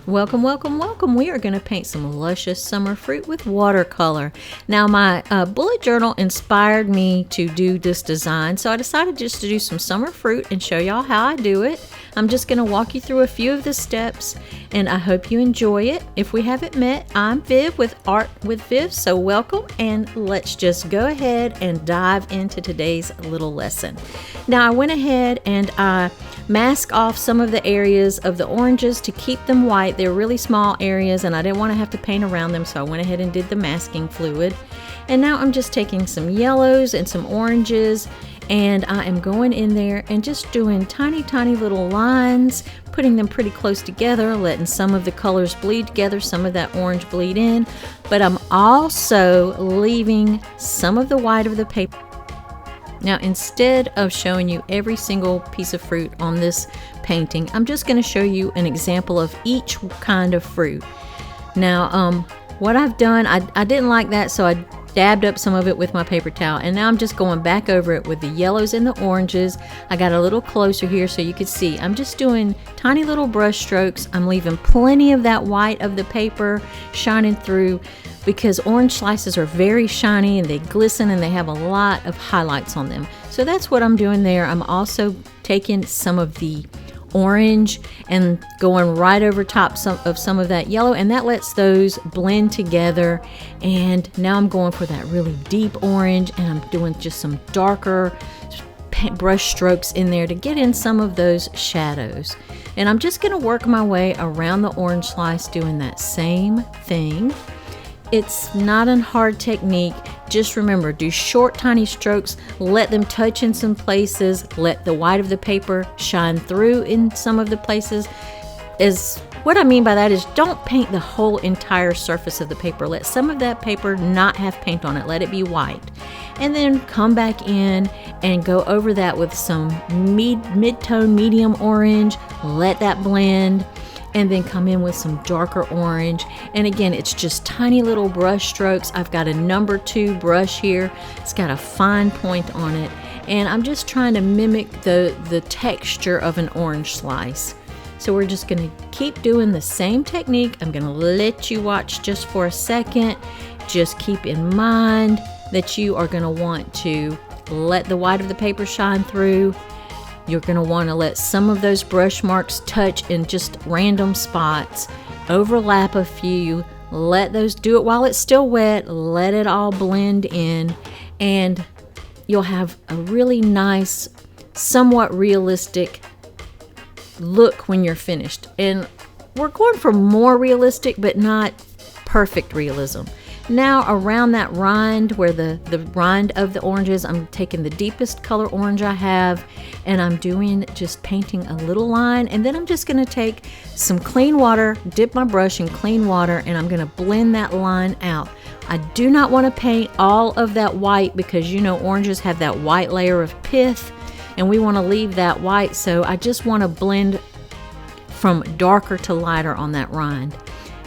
Welcome, welcome, welcome. We are going to paint some luscious summer fruit with watercolor. Now, my bullet journal inspired me to do this design, so I decided just to do some summer fruit and show y'all how I do it. I'm just going to walk you through a few of the steps, and I hope you enjoy it. If we haven't met, I'm Viv with Art with Viv, so welcome, and let's just go ahead and dive into today's little lesson. Now, I went ahead and I mask off some of the areas of the oranges to keep them white. They're really small areas and I didn't want to have to paint around them, so I went ahead and did the masking fluid. And now I'm just taking some yellows and some oranges, and I am going in there and just doing tiny little lines, putting them pretty close together, letting some of the colors bleed together, some of that orange bleed in, but I'm also leaving some of the white of the paper. Now, instead of showing you every single piece of fruit on this painting, I'm just going to show you an example of each kind of fruit. Now, what I've done, I didn't like that, so I dabbed up some of it with my paper towel, and now I'm just going back over it with the yellows and the oranges. I got a little closer here so you could see. I'm just doing tiny little brush strokes. I'm leaving plenty of that white of the paper shining through, because orange slices are very shiny and they glisten and they have a lot of highlights on them. So that's what I'm doing there. I'm also taking some of the orange and going right over top some of that yellow, and that lets those blend together. And now I'm going for that really deep orange, and I'm doing just some darker brush strokes in there to get in some of those shadows. And I'm just going to work my way around the orange slice doing that same thing. It's not a hard technique. Just remember, do short, tiny strokes, let them touch in some places, let the white of the paper shine through in some of the places. What I mean by that is, don't paint the whole entire surface of the paper. Let some of that paper not have paint on it. Let it be white. And then come back in and go over that with some mid-tone medium orange. Let that blend. And then come in with some darker orange. And again, it's just tiny little brush strokes. I've got a number 2 brush here. It's got a fine point on it. And I'm just trying to mimic the texture of an orange slice. So we're just going to keep doing the same technique. I'm going to let you watch just for a second. Just keep in mind that you are going to want to let the white of the paper shine through. You're going to want to let some of those brush marks touch in just random spots, overlap a few, let those do it while it's still wet, let it all blend in, and you'll have a really nice, somewhat realistic look when you're finished. And we're going for more realistic, but not perfect realism. Now, around that rind, where the rind of the oranges, I'm taking the deepest color orange I have, and I'm doing just painting a little line, and then I'm just going to take some clean water, dip my brush in clean water, and I'm going to blend that line out. I do not want to paint all of that white, because you know oranges have that white layer of pith, and we want to leave that white, so I just want to blend from darker to lighter on that rind.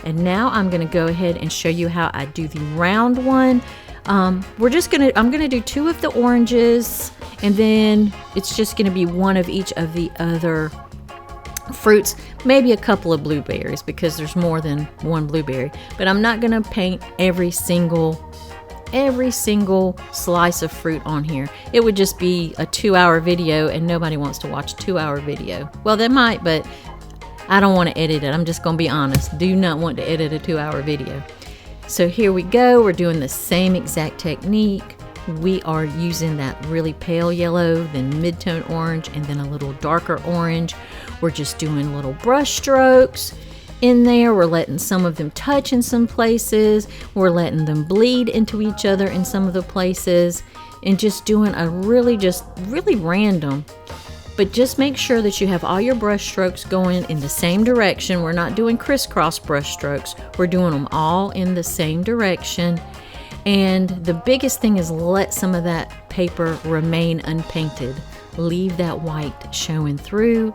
And now I'm going to go ahead and show you how I do the round one. I'm going to do 2 of the oranges, and then it's just going to be 1 of each of the other fruits, maybe a couple of blueberries, because there's more than 1 blueberry. But I'm not going to paint every single slice of fruit on here. It would just be a 2-hour video, and nobody wants to watch a 2-hour video. Well, they might, but I don't want to edit it. I'm just going to be honest. Do not want to edit a 2-hour video. So here we go. We're doing the same exact technique. We are using that really pale yellow, then mid-tone orange, and then a little darker orange. We're just doing little brush strokes in there. We're letting some of them touch in some places. We're letting them bleed into each other in some of the places, and just doing a really random. But just make sure that you have all your brush strokes going in the same direction. We're not doing crisscross brush strokes. We're doing them all in the same direction. And the biggest thing is, let some of that paper remain unpainted. Leave that white showing through.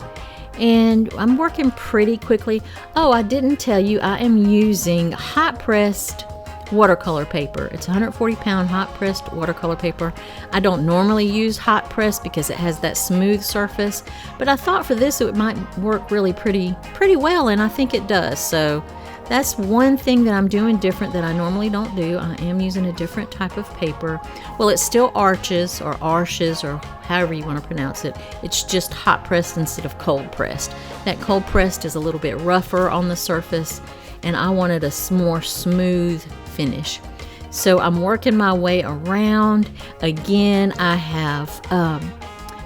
And I'm working pretty quickly. Oh, I didn't tell you, I am using hot pressed watercolor paper. It's 140-pound hot pressed watercolor paper. I don't normally use hot press because it has that smooth surface, but I thought for this it might work really pretty well, and I think it does. So that's one thing that I'm doing different that I normally don't do. I am using a different type of paper. Well, it's still arches or however you want to pronounce it. It's just hot pressed instead of cold pressed. That cold pressed is a little bit rougher on the surface, and I wanted a more smooth finish. So I'm working my way around. Again, I have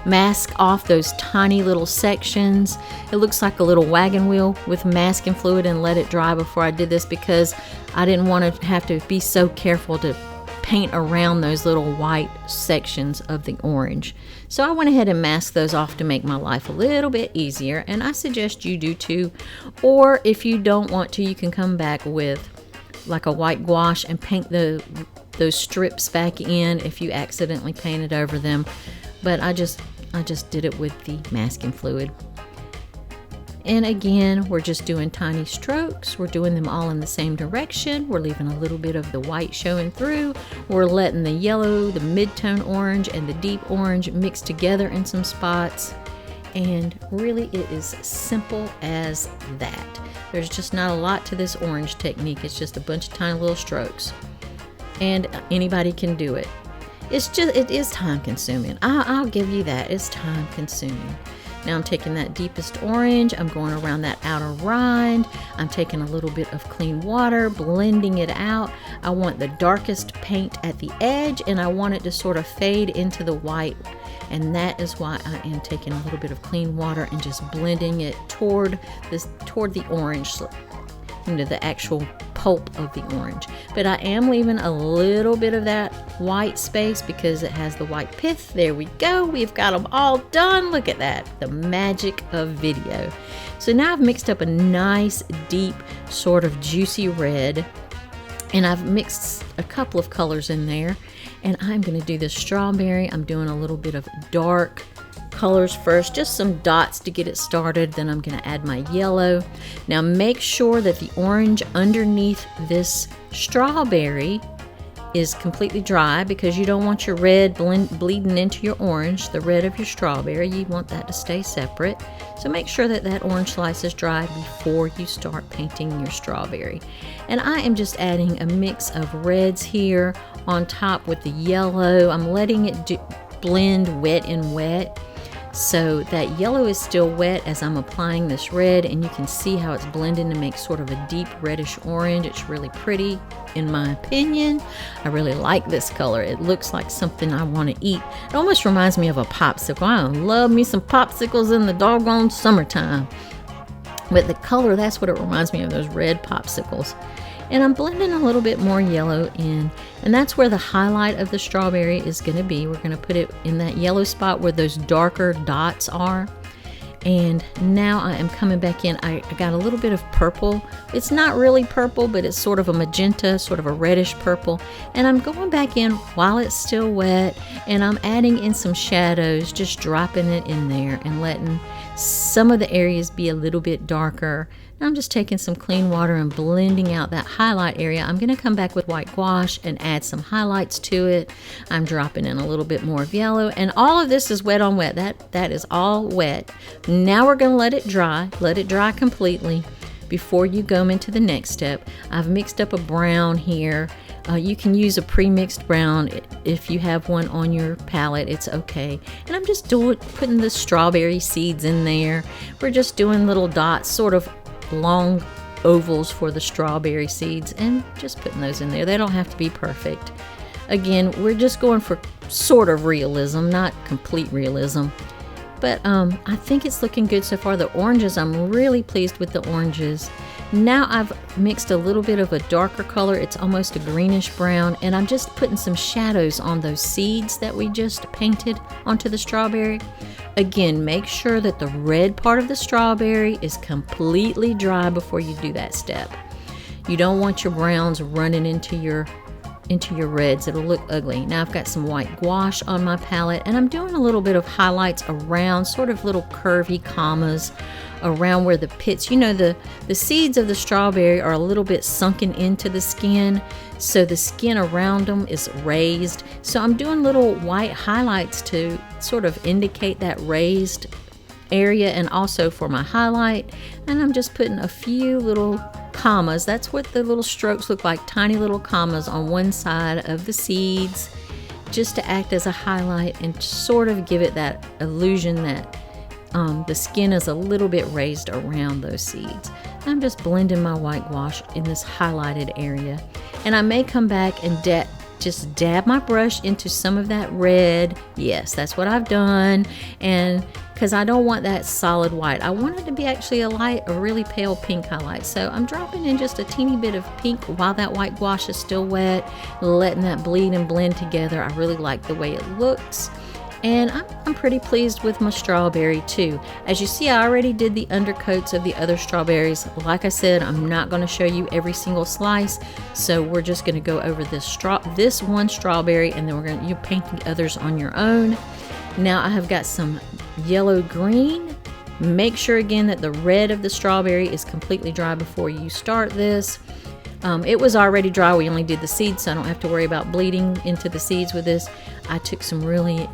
mask off those tiny little sections. It looks like a little wagon wheel with masking fluid, and let it dry before I did this because I didn't want to have to be so careful to paint around those little white sections of the orange. So I went ahead and masked those off to make my life a little bit easier, and I suggest you do too. Or if you don't want to, you can come back with like a white gouache and paint those strips back in if you accidentally painted over them. But I just did it with the masking fluid. And again, we're just doing tiny strokes. We're doing them all in the same direction. We're leaving a little bit of the white showing through. We're letting the yellow, the mid-tone orange, and the deep orange mix together in some spots. And really, it is simple as that. There's just not a lot to this orange technique. It's just a bunch of tiny little strokes. And anybody can do it. It is time consuming. I'll give you that. It's time consuming. Now I'm taking that deepest orange, I'm going around that outer rind, I'm taking a little bit of clean water, blending it out. I want the darkest paint at the edge, and I want it to sort of fade into the white. And that is why I am taking a little bit of clean water and just blending it toward the orange, into the actual pulp of the orange. But I am leaving a little bit of that white space because it has the white pith. There we go. We've got them all done. Look at that. The magic of video. So now I've mixed up a nice, deep, sort of juicy red. And I've mixed a couple of colors in there. And I'm going to do the strawberry. I'm doing a little bit of dark colors first, just some dots to get it started. Then I'm going to add my yellow. Now make sure that the orange underneath this strawberry is completely dry, because you don't want your red bleeding into your orange, the red of your strawberry. You want that to stay separate. So make sure that that orange slice is dry before you start painting your strawberry. And I am just adding a mix of reds here on top with the yellow. I'm letting it blend wet and wet. So that yellow is still wet as I'm applying this red, and you can see how it's blending to make sort of a deep reddish orange. It's really pretty, in my opinion. I really like this color. It looks like something I want to eat. It almost reminds me of a popsicle. I love me some popsicles in the doggone summertime. But the color, that's what it reminds me of, those red popsicles. And I'm blending a little bit more yellow in, and that's where the highlight of the strawberry is going to be. We're going to put it in that yellow spot where those darker dots are. And now I am coming back in. I got a little bit of purple. It's not really purple, but it's sort of a magenta, sort of a reddish purple. And I'm going back in while it's still wet, and I'm adding in some shadows, just dropping it in there and letting some of the areas be a little bit darker. I'm just taking some clean water and blending out that highlight area. I'm going to come back with white gouache and add some highlights to it. I'm dropping in a little bit more of yellow, and all of this is wet on wet. That is all wet. Now we're going to let it dry completely before you go into the next step. I've mixed up a brown here. You can use a pre-mixed brown if you have one on your palette. It's okay. And I'm just putting the strawberry seeds in there. We're just doing little dots, sort of long ovals for the strawberry seeds, and just putting those in there. They don't have to be perfect. Again, we're just going for sort of realism, not complete realism. But I think it's looking good so far. The oranges, I'm really pleased with the oranges. Now I've mixed a little bit of a darker color. It's almost a greenish brown, and I'm just putting some shadows on those seeds that we just painted onto the strawberry. Again, make sure that the red part of the strawberry is completely dry before you do that step. You don't want your browns running into your reds. It'll look ugly. Now I've got some white gouache on my palette, and I'm doing a little bit of highlights around, sort of little curvy commas around where the pits, you know, the seeds of the strawberry are a little bit sunken into the skin, so the skin around them is raised. So I'm doing little white highlights to sort of indicate that raised area, and also for my highlight. And I'm just putting a few little commas. That's what the little strokes look like, tiny little commas on one side of the seeds, just to act as a highlight and sort of give it that illusion that the skin is a little bit raised around those seeds. I'm just blending my white gouache in this highlighted area, and I may come back and just dab my brush into some of that red. Yes, that's what I've done, and because I don't want that solid white, I want it to be actually a really pale pink highlight. So I'm dropping in just a teeny bit of pink while that white gouache is still wet, letting that bleed and blend together. I really like the way it looks, and I'm pretty pleased with my strawberry too. As you see, I already did the undercoats of the other strawberries. Like I said, I'm not going to show you every single slice, so we're just going to go over this one strawberry, and then you're painting others on your own. Now I have got some yellow green. Make sure again that the red of the strawberry is completely dry before you start this. It was already dry. We only did the seeds, so I don't have to worry about bleeding into the seeds with this. I took some really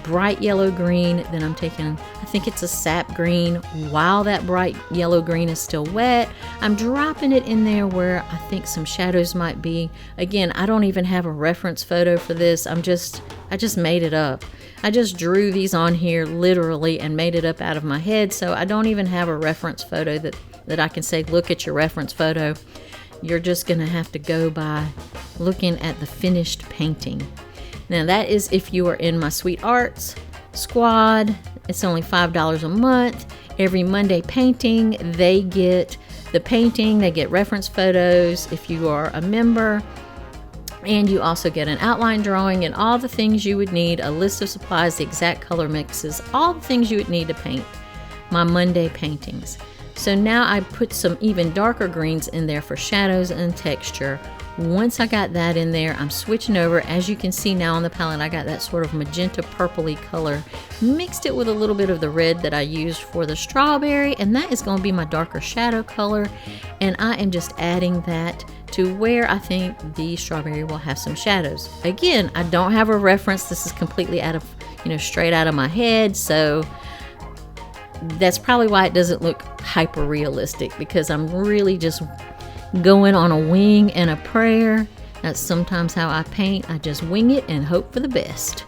bright yellow green, then I'm taking, I think it's a sap green. While that bright yellow green is still wet, I'm dropping it in there where I think some shadows might be. Again, I don't even have a reference photo for this. I just made it up. I just drew these on here literally and made it up out of my head, so I don't even have a reference photo that I can say, look at your reference photo. You're just going to have to go by looking at the finished painting. Now that is if you are in my Sweet Arts squad. It's only $5 a month. Every Monday painting, they get the painting, they get reference photos if you are a member. And you also get an outline drawing and all the things you would need, a list of supplies, the exact color mixes, all the things you would need to paint my Monday paintings. So now I put some even darker greens in there for shadows and texture. Once I got that in there, I'm switching over. As you can see now on the palette, I got that sort of magenta purpley color, mixed it with a little bit of the red that I used for the strawberry, and that is going to be my darker shadow color. And I am just adding that to where I think the strawberry will have some shadows. Again, I don't have a reference. This is completely out of, straight out of my head. So that's probably why it doesn't look hyper realistic, because I'm really just going on a wing and a prayer. That's sometimes how I paint. I just wing it and hope for the best.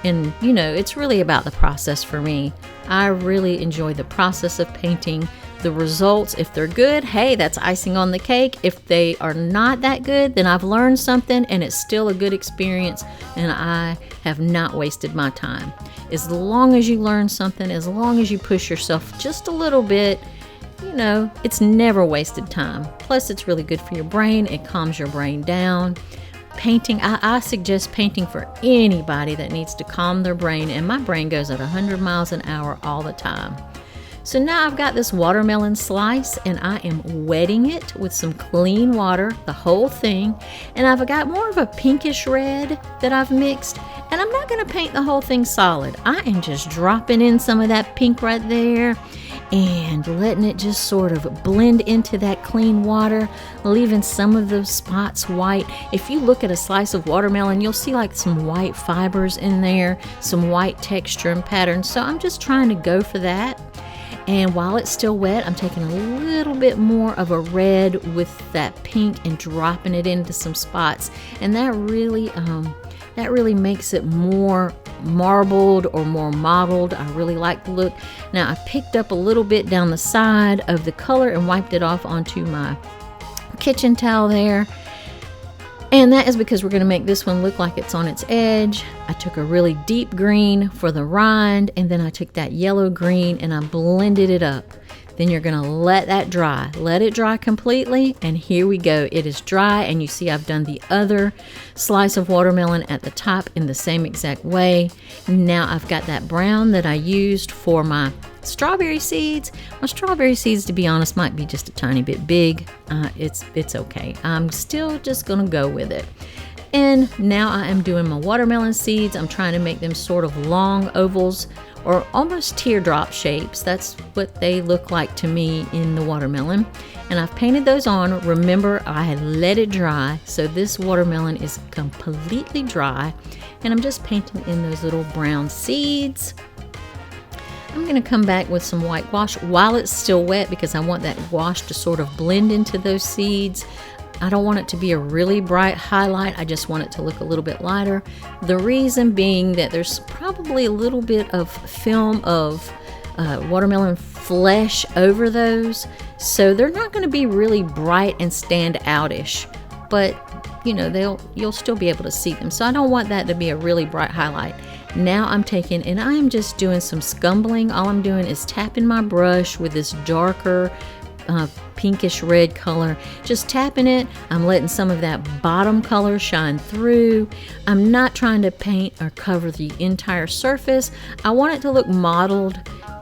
And it's really about the process for me. I really enjoy the process of painting. The results, if they're good, hey, that's icing on the cake. If they are not that good, then I've learned something and it's still a good experience, and I have not wasted my time. As long as you learn something, as long as you push yourself just a little bit, it's never wasted time. Plus, it's really good for your brain. It calms your brain down. Painting, I suggest painting for anybody that needs to calm their brain, and my brain goes at 100 miles an hour all the time. So now I've got this watermelon slice, and I am wetting it with some clean water, the whole thing. And I've got more of a pinkish red that I've mixed, and I'm not going to paint the whole thing solid. I am just dropping in some of that pink right there and letting it just sort of blend into that clean water, leaving some of those spots white. If you look at a slice of watermelon, you'll see like some white fibers in there, some white texture and patterns. So I'm just trying to go for that. And while it's still wet, I'm taking a little bit more of a red with that pink and dropping it into some spots. And that really makes it more marbled or more mottled. I really like the look. Now I picked up a little bit down the side of the color and wiped it off onto my kitchen towel there. And that is because we're going to make this one look like it's on its edge. I took a really deep green for the rind, and then I took that yellow green and I blended it up. Then you're going to let that dry. Let it dry completely, and here we go. It is dry, and you see I've done the other slice of watermelon at the top in the same exact way. Now I've got that brown that I used for my strawberry seeds. My strawberry seeds, to be honest, might be just a tiny bit big. It's okay. I'm still just going to go with it. And now I am doing my watermelon seeds. I'm trying to make them sort of long ovals or almost teardrop shapes. That's what they look like to me in the watermelon. And I've painted those on. Remember, I had let it dry, so this watermelon is completely dry. And I'm just painting in those little brown seeds. I'm going to come back with some white gouache while it's still wet because I want that gouache to sort of blend into those seeds. I don't want it to be a really bright highlight. I just want it to look a little bit lighter. The reason being that there's probably a little bit of film of watermelon flesh over those, so they're not going to be really bright and stand outish, but you know, you'll still be able to see them. So I don't want that to be a really bright highlight. Now I'm taking and I am just doing some scumbling. All I'm doing is tapping my brush with this darker pinkish red color, just tapping it. I'm letting some of that bottom color shine through. I'm not trying to paint or cover the entire surface. I want it to look mottled.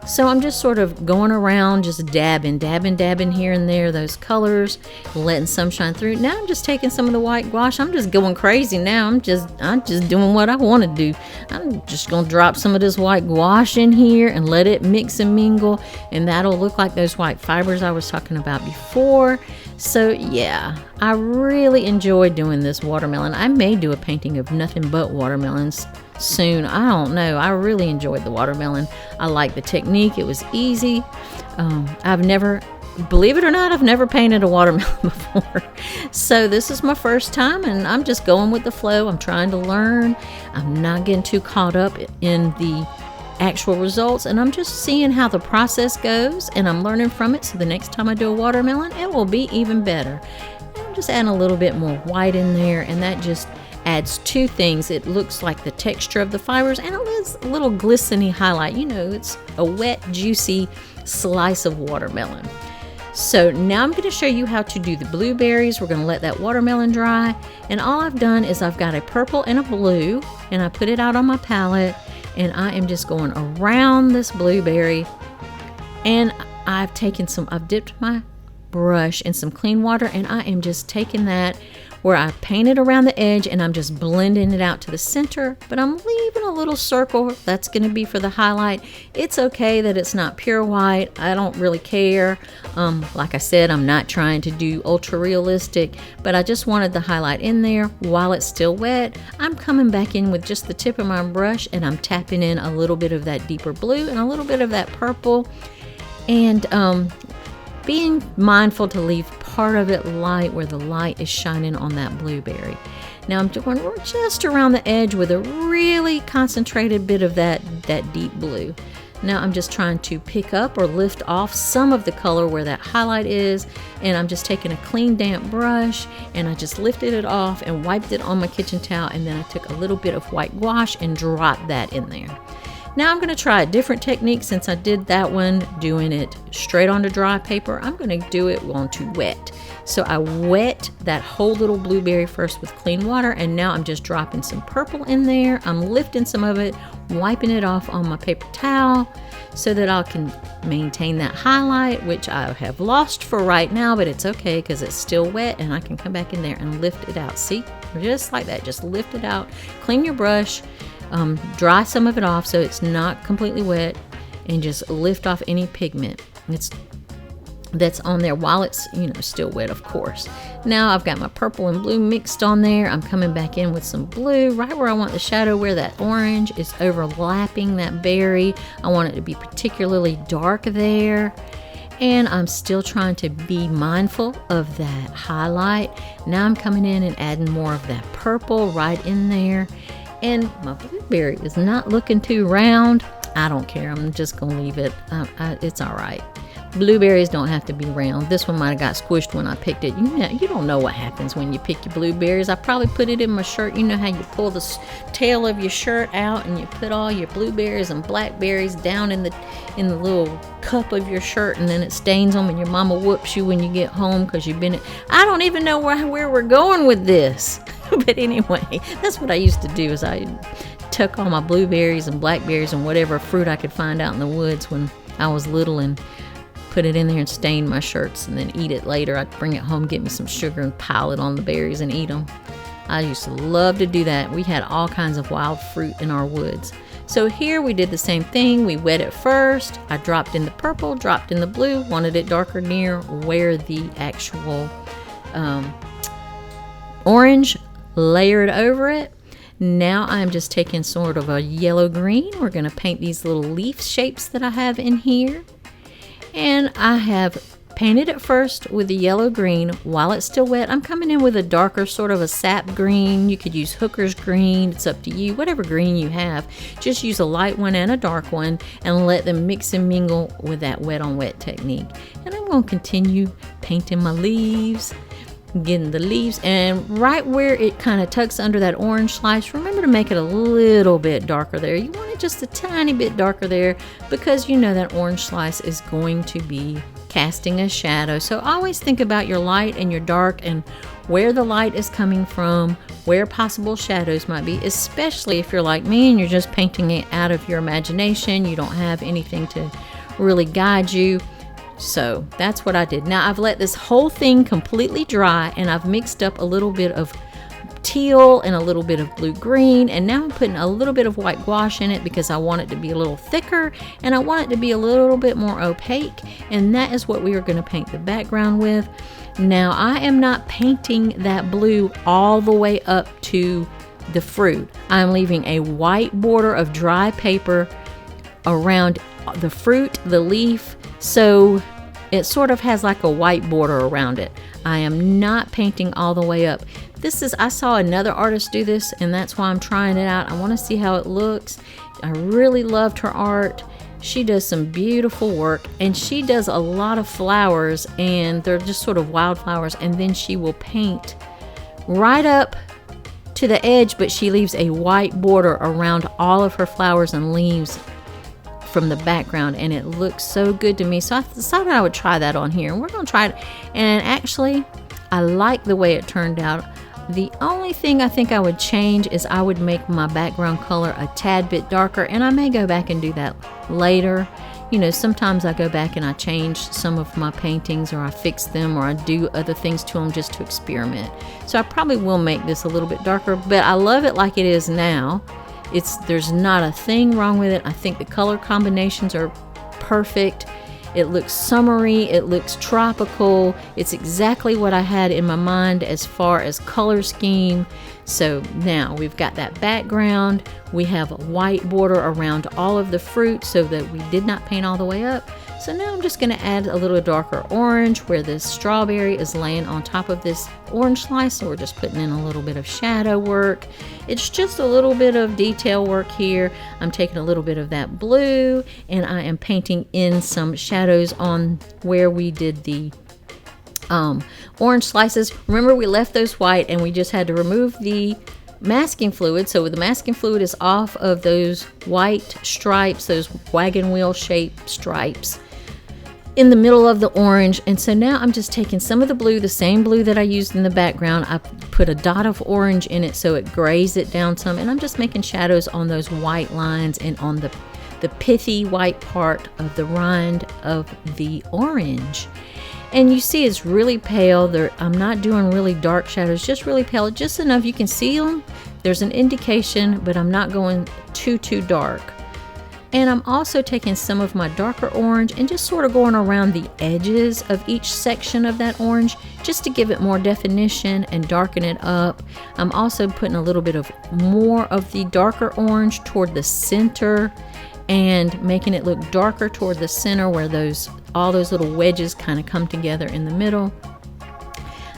So I'm just sort of going around, just dabbing here and there, those colors, letting some shine through. Now I'm just taking some of the white gouache. I'm just going crazy now. I'm just doing what I want to do. I'm just going to drop some of this white gouache in here and let it mix and mingle, and that'll look like those white fibers I was talking about before. So yeah, I really enjoy doing this watermelon. I may do a painting of nothing but watermelons soon. I don't know. I really enjoyed the watermelon. I like the technique. It was easy. Believe it or not, I've never painted a watermelon before. So this is my first time, and I'm just going with the flow. I'm trying to learn. I'm not getting too caught up in the actual results, and I'm just seeing how the process goes, and I'm learning from it. So the next time I do a watermelon, it will be even better. And I'm just adding a little bit more white in there, and that just adds two things. It looks like the texture of the fibers, and it is a little glistening highlight. You know, it's a wet, juicy slice of watermelon. So now I'm going to show you how to do the blueberries. We're going to let that watermelon dry, and all I've done is I've got a purple and a blue, and I put it out on my palette, and I am just going around this blueberry, and I've dipped my brush in some clean water, and I am just taking that where I painted around the edge, and I'm just blending it out to the center, but I'm leaving a little circle. That's going to be for the highlight. It's okay that it's not pure white. I don't really care. Like I said, I'm not trying to do ultra realistic, but I just wanted the highlight in there while it's still wet. I'm coming back in with just the tip of my brush, and I'm tapping in a little bit of that deeper blue and a little bit of that purple, and being mindful to leave part of it light where the light is shining on that blueberry. Now I'm doing just around the edge with a really concentrated bit of that deep blue. Now I'm just trying to pick up or lift off some of the color where that highlight is, and I'm just taking a clean damp brush, and I just lifted it off and wiped it on my kitchen towel, and then I took a little bit of white gouache and dropped that in there. Now I'm going to try a different technique. Since I did that one doing it straight onto dry paper, I'm going to do it onto wet. So I wet that whole little blueberry first with clean water, and now I'm just dropping some purple in there. I'm lifting some of it, wiping it off on my paper towel so that I can maintain that highlight, which I have lost for right now, but it's okay because it's still wet, and I can come back in there and lift it out. See, just like that, just lift it out, clean your brush, dry some of it off so it's not completely wet, and just lift off any pigment that's on there while it's still wet, of course. Now I've got my purple and blue mixed on there. I'm coming back in with some blue right where I want the shadow, where that orange is overlapping that berry. I want it to be particularly dark there, and I'm still trying to be mindful of that highlight. Now I'm coming in and adding more of that purple right in there. And my blueberry is not looking too round. I don't care. I'm just going to leave it. It's all right. Blueberries don't have to be round. This one might have got squished when I picked it. You don't know what happens when you pick your blueberries. I probably put it in my shirt. You know how you pull the tail of your shirt out and you put all your blueberries and blackberries down in the little cup of your shirt, and then it stains them, and your mama whoops you when you get home because you've been. I don't even know where we're going with this. But anyway, that's what I used to do, is I tuck all my blueberries and blackberries and whatever fruit I could find out in the woods when I was little and put it in there and stain my shirts and then eat it later. I'd bring it home, get me some sugar, and pile it on the berries and eat them. I used to love to do that. We had all kinds of wild fruit in our woods. So here we did the same thing. We wet it first. I dropped in the purple, dropped in the blue, wanted it darker near where the actual orange, layered over it. Now I'm just taking sort of a yellow green. We're going to paint these little leaf shapes that I have in here. And I have painted it first with the yellow green while it's still wet. I'm coming in with a darker sort of a sap green. You could use hooker's green. It's up to you. Whatever green you have. Just use a light one and a dark one and let them mix and mingle with that wet on wet technique. And I'm going to continue painting my leaves. Getting the leaves, and right where it kind of tucks under that orange slice, remember to make it a little bit darker there. You want it just a tiny bit darker there because you know that orange slice is going to be casting a shadow. So always think about your light and your dark and where the light is coming from, where possible shadows might be, especially if you're like me and you're just painting it out of your imagination. You don't have anything to really guide you. So that's what I did. Now I've let this whole thing completely dry, and I've mixed up a little bit of teal and a little bit of blue-green, and now I'm putting a little bit of white gouache in it because I want it to be a little thicker and I want it to be a little bit more opaque, and that is what we are going to paint the background with. Now I am not painting that blue all the way up to the fruit. I'm leaving a white border of dry paper around the fruit, the leaf, so it sort of has like a white border around it. I am not painting all the way up. I saw another artist do this, and that's why I'm trying it out. I want to see how it looks. I really loved her art. She does some beautiful work, and she does a lot of flowers, and they're just sort of wildflowers, and then she will paint right up to the edge, but she leaves a white border around all of her flowers and leaves from the background, and it looks so good to me. So I decided I would try that on here, and we're going to try it. And actually, I like the way it turned out. The only thing I think I would change is I would make my background color a tad bit darker, and I may go back and do that later. You know, sometimes I go back and I change some of my paintings, or I fix them, or I do other things to them just to experiment. So I probably will make this a little bit darker, but I love it like it is now. There's not a thing wrong with it. I think the color combinations are perfect. It looks summery, it looks tropical. It's exactly what I had in my mind as far as color scheme. So now we've got that background. We have a white border around all of the fruit so that we did not paint all the way up. So now I'm just going to add a little darker orange where this strawberry is laying on top of this orange slice. So we're just putting in a little bit of shadow work. It's just a little bit of detail work here. I'm taking a little bit of that blue and I am painting in some shadows on where we did the orange slices. Remember, we left those white and we just had to remove the masking fluid. So the masking fluid is off of those white stripes, those wagon wheel shaped stripes in the middle of the orange. And so now I'm just taking some of the blue, the same blue that I used in the background. I put a dot of orange in it so it grays it down some, and I'm just making shadows on those white lines and on the pithy white part of the rind of the orange. And you see it's really pale. I'm not doing really dark shadows, just really pale, just enough you can see them. There's an indication, but I'm not going too dark. And I'm also taking some of my darker orange and just sort of going around the edges of each section of that orange just to give it more definition and darken it up. I'm also putting a little bit of more of the darker orange toward the center and making it look darker toward the center where all those little wedges kind of come together in the middle.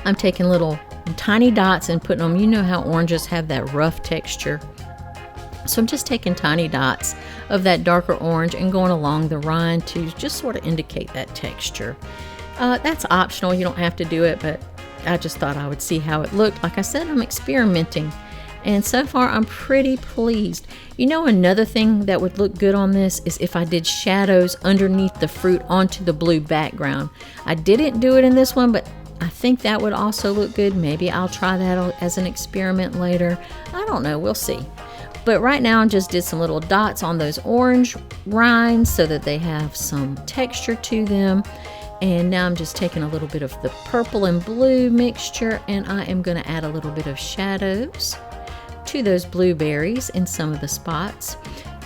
I'm taking little tiny dots and putting them, you know how oranges have that rough texture. So I'm just taking tiny dots of that darker orange and going along the rind to just sort of indicate that texture. That's optional, you don't have to do it, but I just thought I would see how it looked. Like I said, I'm experimenting. And so far, I'm pretty pleased. You know, another thing that would look good on this is if I did shadows underneath the fruit onto the blue background. I didn't do it in this one, but I think that would also look good. Maybe I'll try that as an experiment later. I don't know, we'll see. But right now, I just did some little dots on those orange rinds so that they have some texture to them. And now I'm just taking a little bit of the purple and blue mixture, and I am going to add a little bit of shadows to those blueberries in some of the spots.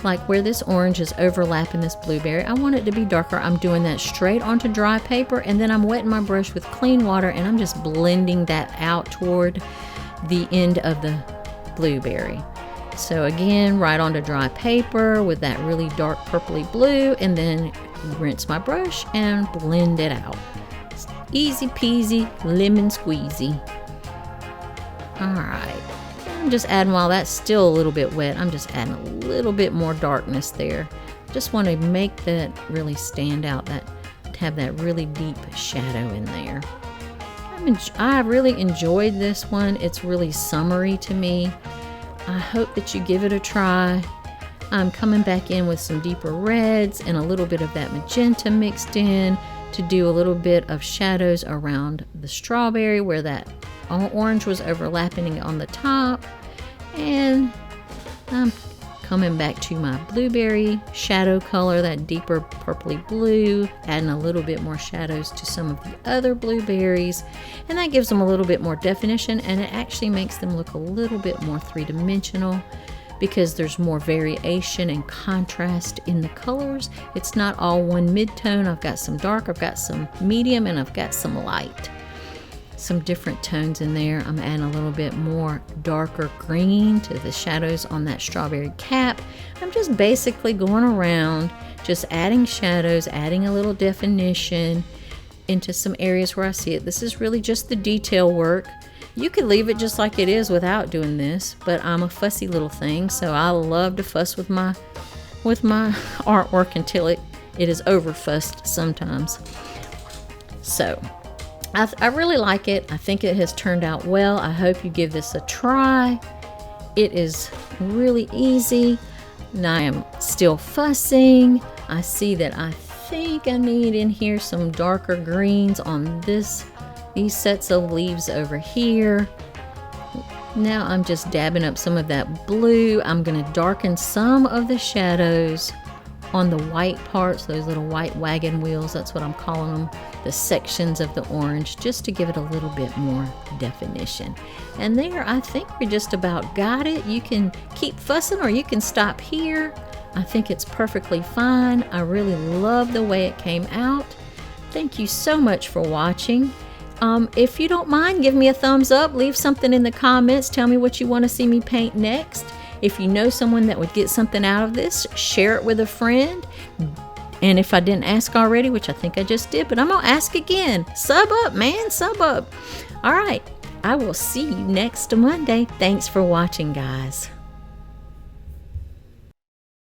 Like where this orange is overlapping this blueberry, I want it to be darker. I'm doing that straight onto dry paper, and then I'm wetting my brush with clean water, and I'm just blending that out toward the end of the blueberry. So again, right onto dry paper with that really dark purpley blue, and then rinse my brush and blend it out. It's easy peasy, lemon squeezy. All right, I'm just adding, while that's still a little bit wet, I'm just adding a little bit more darkness there. Just want to make that really stand out, that have that really deep shadow in there. I really enjoyed this one. It's really summery to me. I hope that you give it a try. I'm coming back in with some deeper reds and a little bit of that magenta mixed in to do a little bit of shadows around the strawberry where that orange was overlapping on the top. And I'm coming back to my blueberry shadow color, that deeper purpley blue, adding a little bit more shadows to some of the other blueberries, and that gives them a little bit more definition, and it actually makes them look a little bit more three-dimensional because there's more variation and contrast in the colors. It's not all one mid-tone. I've got some dark, I've got some medium, and I've got some light. Some different tones in there. I'm adding a little bit more darker green to the shadows on that strawberry cap. I'm just basically going around, just adding shadows, adding a little definition into some areas where I see it. This is really just the detail work. You could leave it just like it is without doing this, but I'm a fussy little thing, so I love to fuss with my artwork until it is over fussed sometimes. So I really like it. I think it has turned out well. I hope you give this a try. It is really easy. And I am still fussing. I see that I think I need in here some darker greens on these sets of leaves over here. Now I'm just dabbing up some of that blue. I'm going to darken some of the shadows on the white parts, those little white wagon wheels, that's what I'm calling them, the sections of the orange, just to give it a little bit more definition. And there, I think we just about got it. You can keep fussing or you can stop here. I think it's perfectly fine. I really love the way it came out. Thank you so much for watching. If you don't mind, give me a thumbs up, leave something in the comments, tell me what you want to see me paint next. If you know someone that would get something out of this, share it with a friend. And if I didn't ask already, which I think I just did, but I'm going to ask again. Sub up, man, sub up. All right, I will see you next Monday. Thanks for watching, guys.